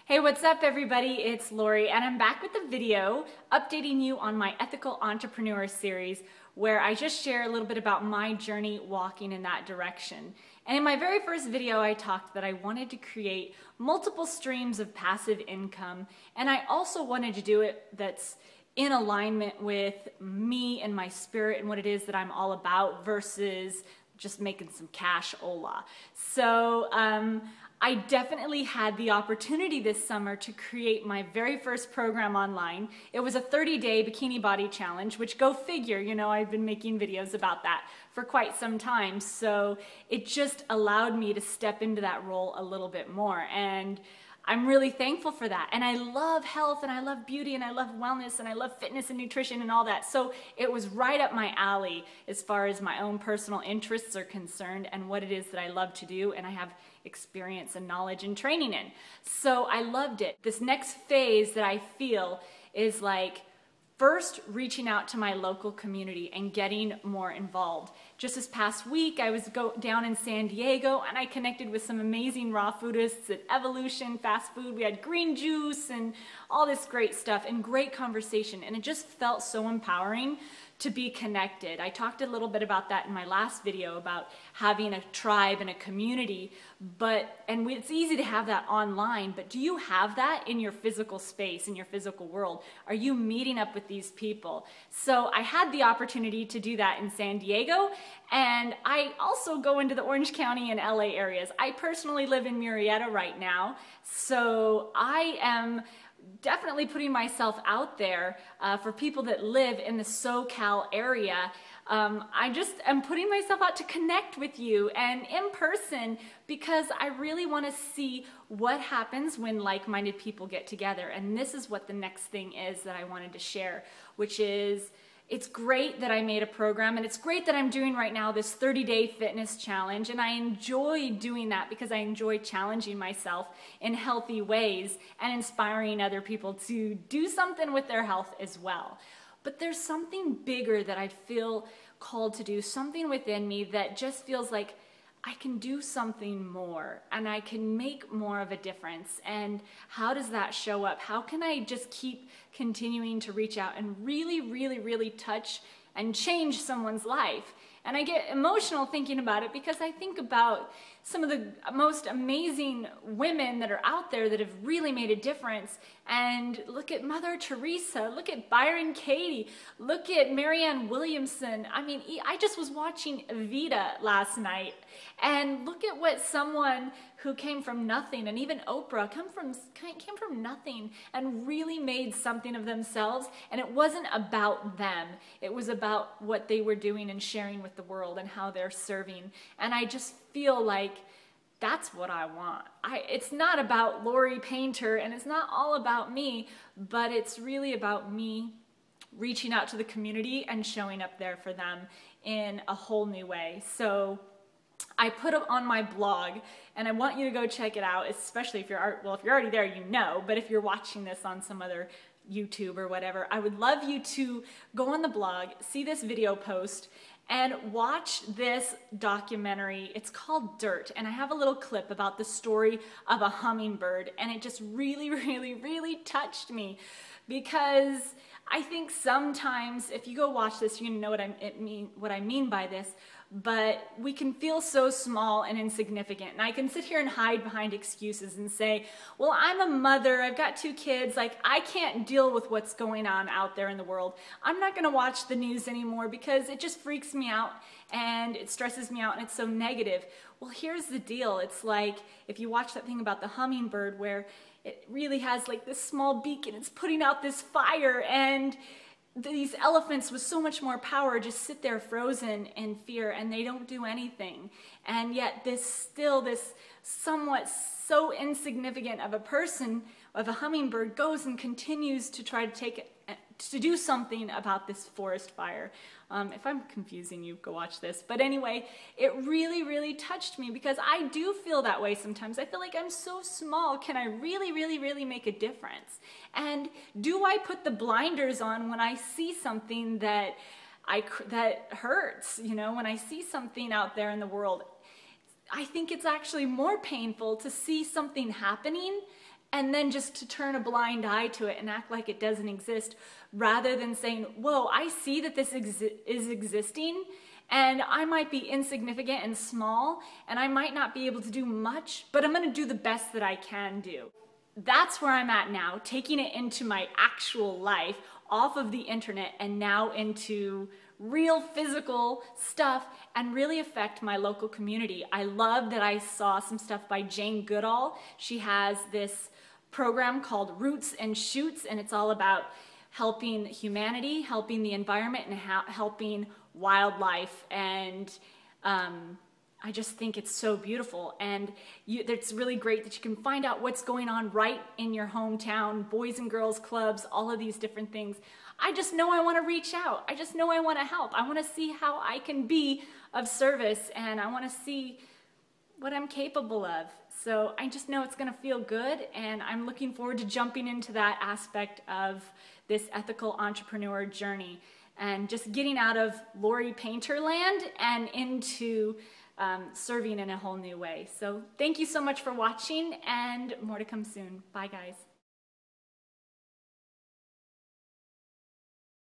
Hey, what's up everybody? It's Lori and I'm back with a video updating you on my Ethical Entrepreneur series where I just share a little bit about my journey walking in that direction. And in my very first video I talked that I wanted to create multiple streams of passive income, and I also wanted to do it that's in alignment with me and my spirit and what it is that I'm all about versus just making some cash hola. So I definitely had the opportunity this summer to create my very first program online. It was a 30-day bikini body challenge, which go figure, you know, I've been making videos about that for quite some time. So it just allowed me to step into that role a little bit more. And I'm really thankful for that. And I love health and I love beauty and I love wellness and I love fitness and nutrition and all that. So it was right up my alley as far as my own personal interests are concerned and what it is that I love to do and I have experience and knowledge and training in. So I loved it. This next phase that I feel is like first reaching out to my local community and getting more involved. Just this past week, I was down in San Diego and I connected with some amazing raw foodists at Evolution Fast Food. We had green juice and all this great stuff and great conversation, and it just felt so empowering to be connected. I talked a little bit about that in my last video about having a tribe and a community, and it's easy to have that online, but do you have that in your physical space, in your physical world? Are you meeting up with these people? So I had the opportunity to do that in San Diego, and I also go into the Orange County and LA areas. I personally live in Murrieta right now, so I am definitely putting myself out there for people that live in the SoCal area. I just am putting myself out to connect with you and in person because I really want to see what happens when like-minded people get together. And this is what the next thing is that I wanted to share, which is it's great that I made a program, and it's great that I'm doing right now this 30-day fitness challenge, and I enjoy doing that because I enjoy challenging myself in healthy ways and inspiring other people to do something with their health as well. But there's something bigger that I feel called to do, something within me that just feels like I can do something more and I can make more of a difference. And how does that show up? How can I just keep continuing to reach out and really touch and change someone's life? And I get emotional thinking about it because I think about some of the most amazing women that are out there that have really made a difference. And look at Mother Teresa, look at Byron Katie, look at Marianne Williamson. I mean, I just was watching Evita last night, and look at what someone who came from nothing, and even Oprah came from nothing and really made something of themselves. And it wasn't about them. It was about what they were doing and sharing with the world and how they're serving. And I just feel like that's what I want. It's not about Lori Painter and it's not all about me, but it's really about me reaching out to the community and showing up there for them in a whole new way. So I put it on my blog, and I want you to go check it out, especially if you're already there, you know, but if you're watching this on some other YouTube or whatever, I would love you to go on the blog, see this video post, and watch this documentary. It's called Dirt, and I have a little clip about the story of a hummingbird, and it just really touched me because I think sometimes if you go watch this, you're gonna know what I mean by this. But we can feel so small and insignificant. And I can sit here and hide behind excuses and say, well, I'm a mother, I've got 2 kids, like I can't deal with what's going on out there in the world. I'm not gonna watch the news anymore because it just freaks me out and it stresses me out and it's so negative. Well, here's the deal. It's like if you watch that thing about the hummingbird where it really has like this small beak and it's putting out this fire, and these elephants with so much more power just sit there frozen in fear and they don't do anything. And yet this somewhat so insignificant of a person, of a hummingbird, goes and continues to try to do something about this forest fire. If I'm confusing you, go watch this. But anyway, it really touched me because I do feel that way sometimes. I feel like I'm so small. Can I really make a difference? And do I put the blinders on when I see something that hurts? You know, when I see something out there in the world, I think it's actually more painful to see something happening and then just to turn a blind eye to it and act like it doesn't exist, rather than saying, whoa, I see that this is existing, and I might be insignificant and small, and I might not be able to do much, but I'm gonna do the best that I can do. That's where I'm at now, taking it into my actual life, off of the internet and now into real physical stuff, and really affect my local community. I love that I saw some stuff by Jane Goodall. She has this program called Roots and Shoots, and it's all about helping humanity, helping the environment, and helping wildlife. And I just think it's so beautiful, and it's really great that you can find out what's going on right in your hometown, boys and girls clubs, all of these different things. I just know I want to reach out. I just know I want to help. I want to see how I can be of service, and I want to see what I'm capable of. So I just know it's going to feel good, and I'm looking forward to jumping into that aspect of this ethical entrepreneur journey and just getting out of Lori Painter land and into serving in a whole new way. So thank you so much for watching, and more to come soon. Bye, guys.